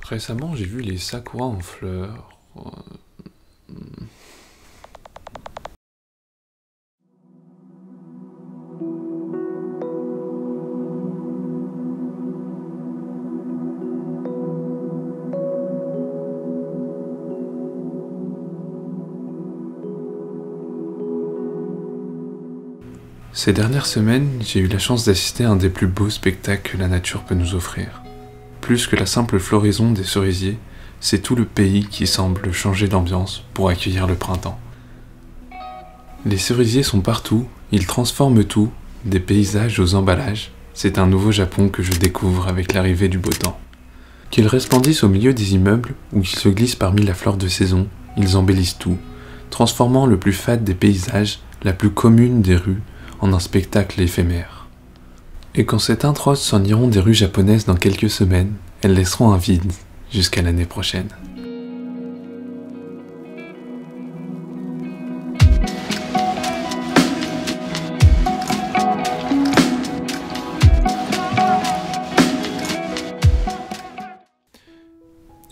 Récemment, j'ai vu les sakuras en fleurs. Ces dernières semaines, j'ai eu la chance d'assister à un des plus beaux spectacles que la nature peut nous offrir. Plus que la simple floraison des cerisiers, c'est tout le pays qui semble changer d'ambiance pour accueillir le printemps. Les cerisiers sont partout, ils transforment tout, des paysages aux emballages. C'est un nouveau Japon que je découvre avec l'arrivée du beau temps. Qu'ils resplendissent au milieu des immeubles ou qu'ils se glissent parmi la flore de saison, ils embellissent tout, transformant le plus fade des paysages, la plus commune des rues, en un spectacle éphémère. Et quand ces teintes roses s'en iront des rues japonaises dans quelques semaines, elles laisseront un vide jusqu'à l'année prochaine.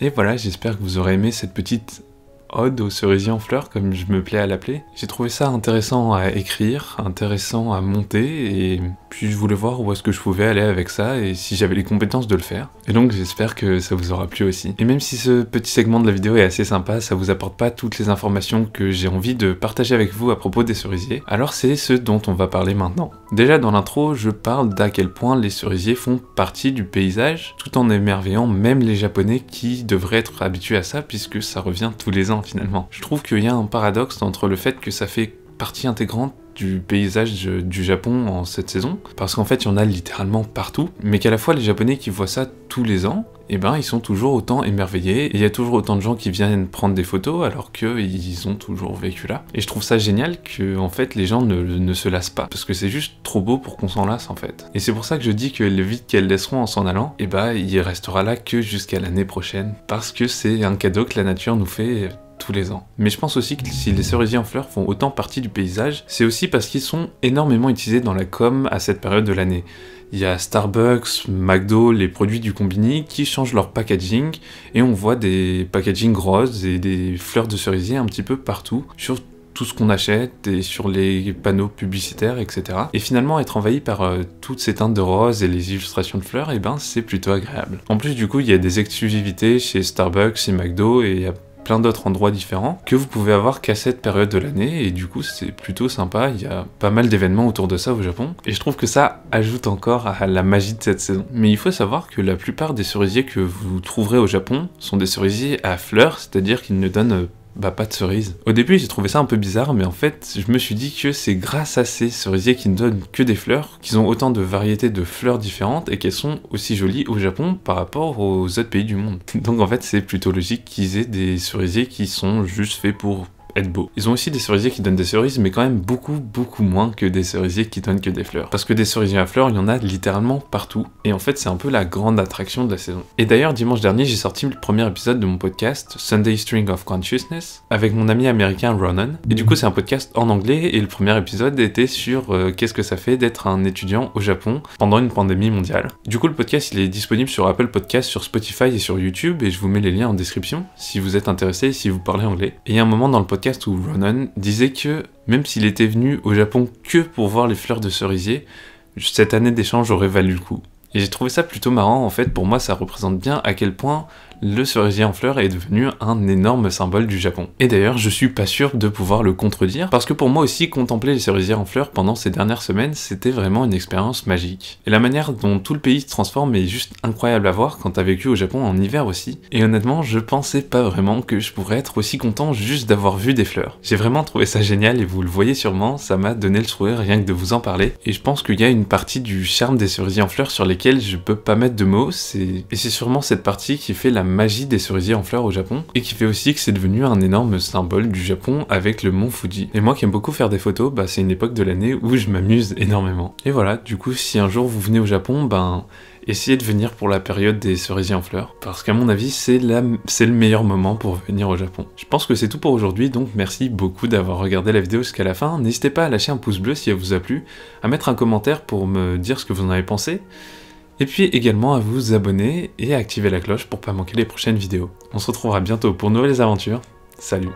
Et voilà, j'espère que vous aurez aimé cette petite ode aux cerisiers en fleurs, comme je me plais à l'appeler. J'ai trouvé ça intéressant à écrire, intéressant à monter, et puis je voulais voir où est-ce que je pouvais aller avec ça, et si j'avais les compétences de le faire. Et donc j'espère que ça vous aura plu aussi. Et même si ce petit segment de la vidéo est assez sympa, ça vous apporte pas toutes les informations que j'ai envie de partager avec vous à propos des cerisiers, alors c'est ce dont on va parler maintenant. Déjà dans l'intro, je parle d'à quel point les cerisiers font partie du paysage, tout en émerveillant même les Japonais qui devraient être habitués à ça, puisque ça revient tous les ans finalement. Je trouve qu'il y a un paradoxe entre le fait que ça fait partie intégrante du paysage du Japon en cette saison, parce qu'en fait il y en a littéralement partout, mais qu'à la fois les Japonais qui voient ça tous les ans, et ben ils sont toujours autant émerveillés, et il y a toujours autant de gens qui viennent prendre des photos alors qu'ils ont toujours vécu là. Et je trouve ça génial que en fait les gens ne se lassent pas, parce que c'est juste trop beau pour qu'on s'en lasse en fait. Et c'est pour ça que je dis que le vide qu'elles laisseront en s'en allant, et ben il restera là que jusqu'à l'année prochaine, parce que c'est un cadeau que la nature nous fait tous les ans. Mais je pense aussi que si les cerisiers en fleurs font autant partie du paysage, c'est aussi parce qu'ils sont énormément utilisés dans la com à cette période de l'année. Il y a Starbucks, McDo, les produits du combini qui changent leur packaging et on voit des packagings roses et des fleurs de cerisier un petit peu partout sur tout ce qu'on achète et sur les panneaux publicitaires, etc. Et finalement, être envahi par toutes ces teintes de rose et les illustrations de fleurs, et ben c'est plutôt agréable. En plus, du coup, il y a des exclusivités chez Starbucks, chez McDo et il y a plein d'autres endroits différents que vous pouvez avoir qu'à cette période de l'année, et du coup c'est plutôt sympa, il y a pas mal d'événements autour de ça au Japon, et je trouve que ça ajoute encore à la magie de cette saison. Mais il faut savoir que la plupart des cerisiers que vous trouverez au Japon sont des cerisiers à fleurs, c'est-à-dire qu'ils ne donnent pas de cerises. Au début j'ai trouvé ça un peu bizarre, mais en fait je me suis dit que c'est grâce à ces cerisiers qui ne donnent que des fleurs, qu'ils ont autant de variétés de fleurs différentes et qu'elles sont aussi jolies au Japon par rapport aux autres pays du monde. Donc en fait c'est plutôt logique qu'ils aient des cerisiers qui sont juste faits pour être beau. Ils ont aussi des cerisiers qui donnent des cerises, mais quand même beaucoup moins que des cerisiers qui donnent que des fleurs. Parce que des cerisiers à fleurs, il y en a littéralement partout, et en fait c'est un peu la grande attraction de la saison. Et d'ailleurs dimanche dernier j'ai sorti le premier épisode de mon podcast Sunday String of Consciousness avec mon ami américain Ronan, et du coup c'est un podcast en anglais, et le premier épisode était sur qu'est-ce que ça fait d'être un étudiant au Japon pendant une pandémie mondiale. Du coup le podcast il est disponible sur Apple Podcasts, sur Spotify et sur YouTube, et je vous mets les liens en description si vous êtes intéressé et si vous parlez anglais. Et il y a un moment dans le podcast où Ronan disait que même s'il était venu au Japon que pour voir les fleurs de cerisier, cette année d'échange aurait valu le coup. Et j'ai trouvé ça plutôt marrant, en fait, pour moi ça représente bien à quel point le cerisier en fleurs est devenu un énorme symbole du Japon. Et d'ailleurs, je suis pas sûr de pouvoir le contredire, parce que pour moi aussi, contempler les cerisiers en fleurs pendant ces dernières semaines, c'était vraiment une expérience magique. Et la manière dont tout le pays se transforme est juste incroyable à voir quand t'as vécu au Japon en hiver aussi. Et honnêtement, je pensais pas vraiment que je pourrais être aussi content juste d'avoir vu des fleurs. J'ai vraiment trouvé ça génial, et vous le voyez sûrement, ça m'a donné le sourire rien que de vous en parler. Et je pense qu'il y a une partie du charme des cerisiers en fleurs sur lesquels je peux pas mettre de mots, et c'est sûrement cette partie qui fait la magie des cerisiers en fleurs au Japon, et qui fait aussi que c'est devenu un énorme symbole du Japon avec le mont Fuji. Et moi qui aime beaucoup faire des photos, c'est une époque de l'année où je m'amuse énormément. Et voilà, du coup si un jour vous venez au Japon, essayez de venir pour la période des cerisiers en fleurs, parce qu'à mon avis c'est le meilleur moment pour venir au Japon. Je pense que c'est tout pour aujourd'hui, donc merci beaucoup d'avoir regardé la vidéo jusqu'à la fin. N'hésitez pas à lâcher un pouce bleu si elle vous a plu, à mettre un commentaire pour me dire ce que vous en avez pensé, Et puis également à vous abonner et à activer la cloche pour pas manquer les prochaines vidéos. On se retrouvera bientôt pour de nouvelles aventures. Salut!